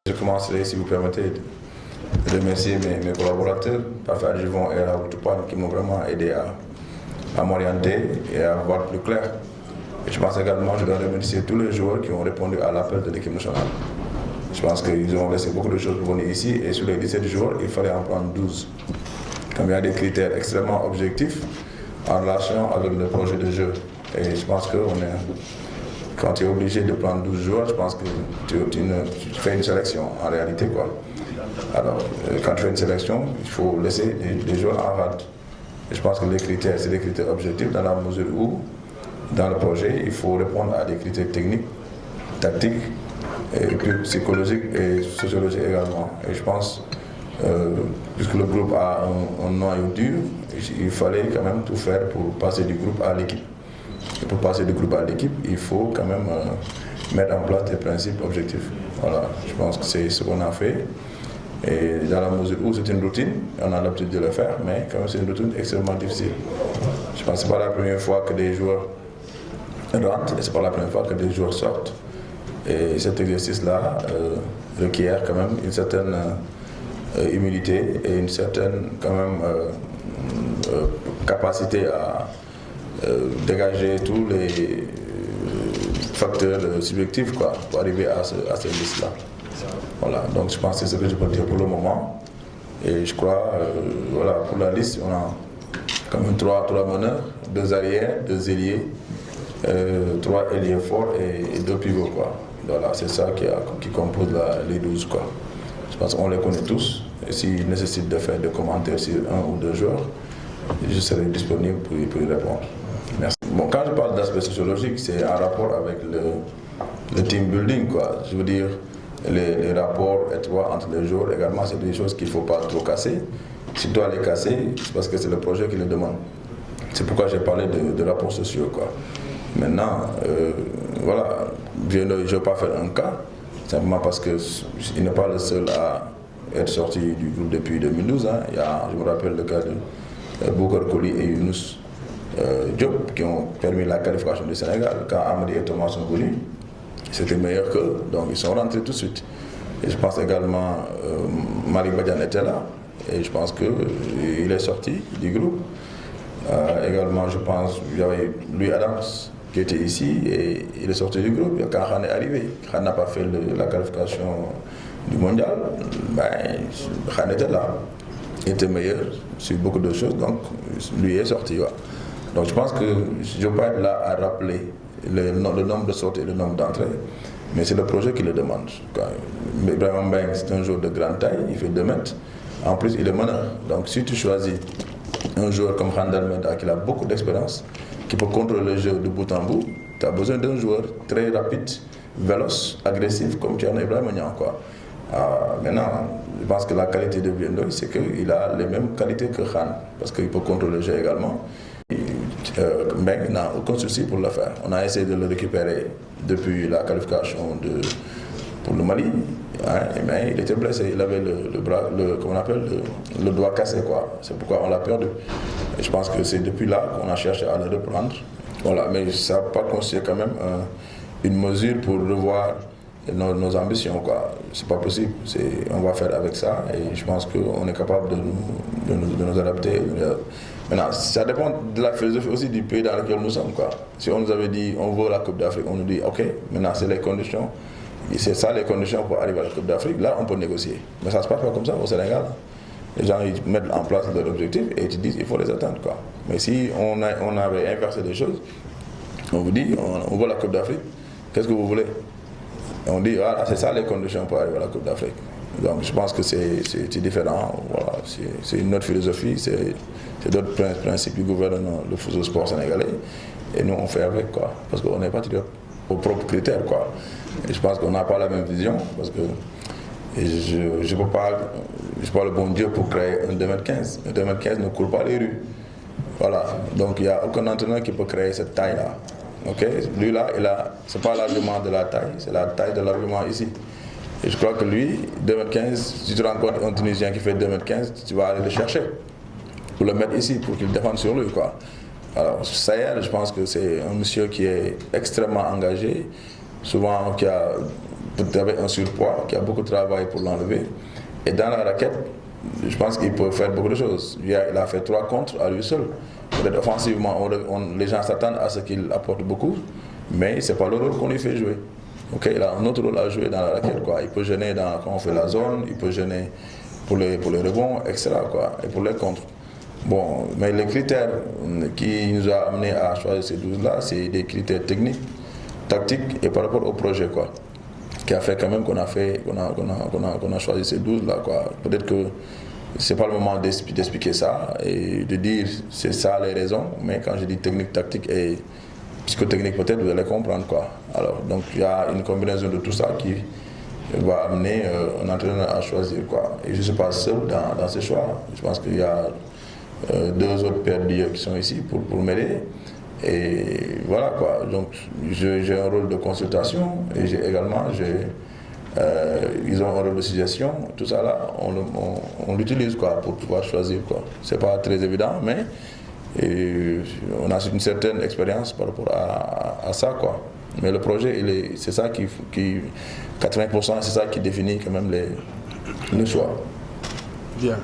Je commencerai, si vous permettez, de remercier mes collaborateurs, Parfait Adjuvant et Raoul Toupane, qui m'ont vraiment aidé à m'orienter et à voir plus clair. Et je pense également que je dois remercier tous les joueurs qui ont répondu à l'appel de l'équipe nationale. Je pense qu'ils ont laissé beaucoup de choses pour venir ici et sur les 17 joueurs, il fallait en prendre 12. Comme il y a des critères extrêmement objectifs en relation avec le projet de jeu. Et je pense que quand tu es obligé de prendre 12 joueurs, je pense que tu fais une sélection en réalité, quoi. Alors, quand tu fais une sélection, il faut laisser des joueurs en rade. Et je pense que les critères, c'est des critères objectifs dans la mesure où, dans le projet, il faut répondre à des critères techniques, tactiques, et puis psychologiques et sociologiques également. Et je pense, puisque le groupe a un noyau dur, il fallait quand même tout faire pour passer du groupe à l'équipe. Et pour passer du groupe à l'équipe, il faut quand même mettre en place des principes objectifs. Voilà, je pense que c'est ce qu'on a fait. Et dans la mesure où c'est une routine, on a l'habitude de le faire, mais quand même c'est une routine extrêmement difficile. Je pense que ce n'est pas la première fois que des joueurs rentrent et ce n'est pas la première fois que des joueurs sortent. Et cet exercice-là requiert quand même une certaine humilité et une certaine quand même capacité à dégager tous les facteurs subjectifs pour arriver à cette liste-là. Voilà, donc je pense que c'est ce que je peux dire pour le moment. Et je crois, voilà, pour la liste, on a quand même trois meneurs, 2 arrières, 2 ailiers, 3 ailiers forts et 2 pivots, quoi. Voilà, c'est ça qui compose les 12, quoi. Je pense qu'on les connaît tous. Et s'il nécessite de faire des commentaires sur 1 ou 2 joueurs, je serai disponible pour y répondre. Merci. Bon, quand je parle d'aspect sociologique, c'est en rapport avec le team building, quoi. Je veux dire, les rapports étroits entre les joueurs également, c'est des choses qu'il ne faut pas trop casser. Si tu dois les casser, c'est parce que c'est le projet qui le demande. C'est pourquoi j'ai parlé de rapports sociaux, quoi. Maintenant, voilà, je ne vais pas faire un cas, simplement parce qu'il n'est pas le seul à être sorti du groupe depuis 2012. Hein. Je me rappelle le cas de Boucar Koli et Younous Diop qui ont permis la qualification du Sénégal. Quand Amadi et Thomas sont venus, c'était meilleur qu'eux, donc ils sont rentrés tout de suite. Et je pense également Malik Badian était là, et je pense qu'il est sorti du groupe. Également, je pense qu'il y avait Louis Adams qui était ici, et il est sorti du groupe quand Khan est arrivé. Khan n'a pas fait la qualification du mondial, ben, Khan était là. Il était meilleur sur beaucoup de choses, donc lui est sorti. Ouais. Donc je pense que je ne vais pas être là à rappeler le nombre de sorties et le nombre d'entrées, mais c'est le projet qui le demande. Ibrahim Mbeng, c'est un joueur de grande taille, il fait 2 mètres, en plus il est meneur. Donc si tu choisis un joueur comme Randall Meda qui a beaucoup d'expérience, qui peut contrôler le jeu de bout en bout, tu as besoin d'un joueur très rapide, véloce, agressif, comme tu en as Ibrahim Niang, quoi. Maintenant, je pense que la qualité de Biendoy, c'est qu'il a les mêmes qualités que Khan, parce qu'il peut contrôler le jeu également. Mbeng n'a aucun souci pour le faire. On a essayé de le récupérer depuis la qualification pour le Mali, hein, mais il était blessé, il avait le doigt cassé, quoi. C'est pourquoi on l'a perdu. Et je pense que c'est depuis là qu'on a cherché à le reprendre. Voilà, mais ça n'a pas constitué quand même une mesure pour revoir nos ambitions, quoi. C'est pas possible. On va faire avec ça et je pense qu'on est capable de nous adapter. Maintenant, ça dépend de la philosophie aussi du pays dans lequel nous sommes, quoi. Si on nous avait dit on veut la Coupe d'Afrique, on nous dit ok, maintenant c'est les conditions. Et c'est ça les conditions pour arriver à la Coupe d'Afrique. Là, on peut négocier. Mais ça ne se passe pas comme ça au Sénégal. Les gens ils mettent en place leurs objectifs et ils te disent il faut les atteindre, quoi. Mais si on avait inversé les choses, on vous dit on veut la Coupe d'Afrique, qu'est-ce que vous voulez? On dit voilà, c'est ça les conditions pour arriver à la Coupe d'Afrique. Donc je pense que c'est différent. Voilà, c'est une autre philosophie, c'est d'autres principes qui gouvernent le sport sénégalais. Et nous on fait avec, quoi. Parce qu'on n'est pas aux propres critères, quoi. Et je pense qu'on n'a pas la même vision. Parce que je ne peux pas le bon Dieu pour créer un 2m15. Un 2m15 ne court pas les rues. Voilà. Donc il n'y a aucun entraîneur qui peut créer cette taille-là. Okay? Lui là, ce n'est pas l'argument de la taille, c'est la taille de l'argument ici. Et je crois que lui, 2m15, si tu rencontres un Tunisien qui fait 2m15, tu vas aller le chercher pour le mettre ici, pour qu'il défende sur lui, quoi. Alors, Sayer, je pense que c'est un monsieur qui est extrêmement engagé, souvent qui a peut-être avec un surpoids, qui a beaucoup de travail pour l'enlever. Et dans la raquette, je pense qu'il peut faire beaucoup de choses. Il a fait 3 contres à lui seul. Peut-être offensivement, les gens s'attendent à ce qu'il apporte beaucoup, mais ce n'est pas le rôle qu'on lui fait jouer. Okay, il a un autre rôle à jouer dans la raquette, quoi. Il peut gêner quand on fait la zone, il peut gêner pour les rebonds, etc., quoi, et pour les contres. Bon, mais les critères qui nous ont amenés à choisir ces 12-là, c'est des critères techniques, tactiques et par rapport au projet, quoi, qui a fait quand même qu'on a choisi ces 12-là, quoi. Peut-être que c'est pas le moment d'expliquer ça et de dire c'est ça les raisons, mais quand je dis technique, tactique et psychotechnique, peut-être vous allez comprendre, quoi. Alors, donc il y a une combinaison de tout ça qui va amener un entraîneur à choisir, quoi. Et je ne suis pas seul dans ce choix. Je pense qu'il y a 2 autres pères d'yeux qui sont ici pour m'aider. Et voilà, quoi. Donc j'ai un rôle de consultation et ils ont un rôle de suggestion. Tout ça là, on l'utilise, quoi, pour pouvoir choisir, quoi. C'est pas très évident, mais on a une certaine expérience par rapport à ça, quoi. Mais le projet, c'est ça qui 80%, c'est ça qui définit quand même le choix. Bien.